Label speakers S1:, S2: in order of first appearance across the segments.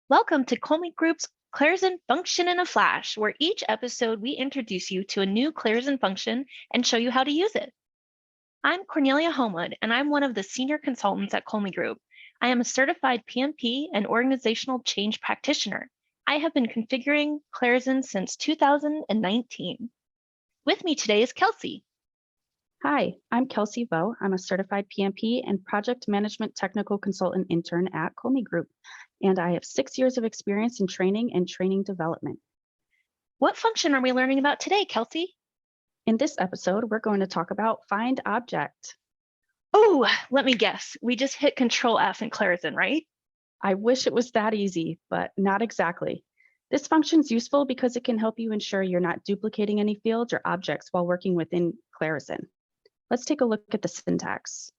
S1: Welcome to Kolme Group's clarizen function in a flash, where each episode we introduce you to a new clarizen function and show you how to use it. I'm Cornelia Homewood, and I'm one of the senior consultants at Kolme Group. I am a certified PMP and organizational change practitioner. I have been configuring clarizen since 2019. With me today is Kelsey.
S2: Hi, I'm Kelsey Vo. I'm a certified PMP and project management technical consultant intern at Kolme Group, and I have 6 years of experience in training and training development.
S1: What function are we learning about today, Kelsey?
S2: In this episode, we're going to talk about FindObject.
S1: Oh, let me guess. We just hit Control F in clarizen, right?
S2: I wish it was that easy, but not exactly. This function is useful because it can help you ensure you're not duplicating any fields or objects while working within clarizen. Let's take a look at the syntax.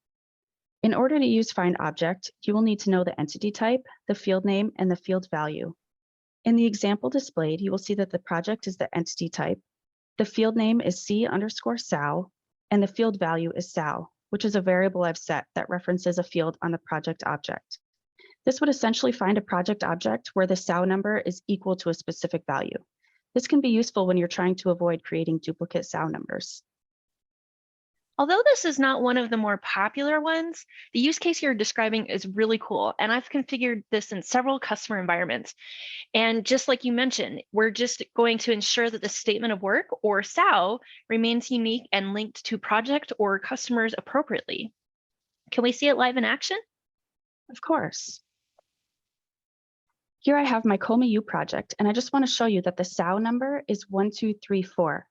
S2: In order to use FindObject, you will need to know the entity type, the field name, and the field value. In the example displayed, you will see that the project is the entity type, the field name is C_SAL, and the field value is SAL, which is a variable I've set that references a field on the project object. This would essentially find a project object where the SAL number is equal to a specific value. This can be useful when you're trying to avoid creating duplicate SAL numbers.
S1: Although this is not one of the more popular ones, the use case you're describing is really cool, and I've configured this in several customer environments. And just like you mentioned, we're just going to ensure that the statement of work, or SAL, remains unique and linked to project or customers appropriately. Can we see it live in action?
S2: Of course. Here I have my Kolme U project, and I just want to show you that the SAL number is 1234.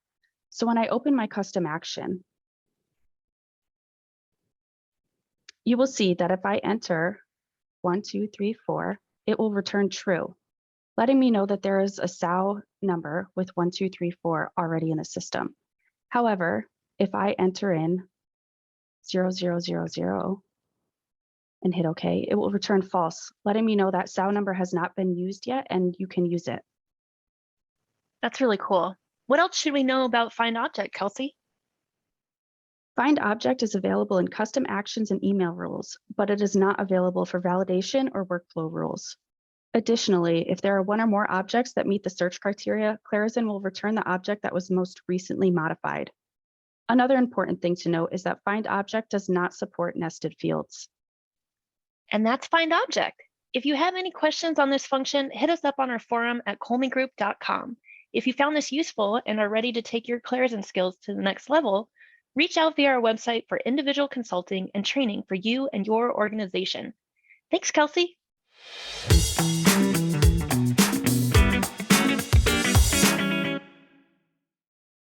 S2: So when I open my custom action, you will see that if I enter 1234, it will return true, letting me know that there is a SAL number with 1234 already in the system. However, if I enter in 0000 and hit OK, it will return false, letting me know that SAL number has not been used yet and you can use it.
S1: That's really cool. What else should we know about FindObject, Kelsey?
S2: FindObject is available in custom actions and email rules, but it is not available for validation or workflow rules. Additionally, if there are one or more objects that meet the search criteria, clarizen will return the object that was most recently modified. Another important thing to note is that FindObject does not support nested fields.
S1: And that's FindObject. If you have any questions on this function, hit us up on our forum at kolmegroup.com. If you found this useful and are ready to take your clarizen skills to the next level, reach out via our website for individual consulting and training for you and your organization. Thanks, Kelsey.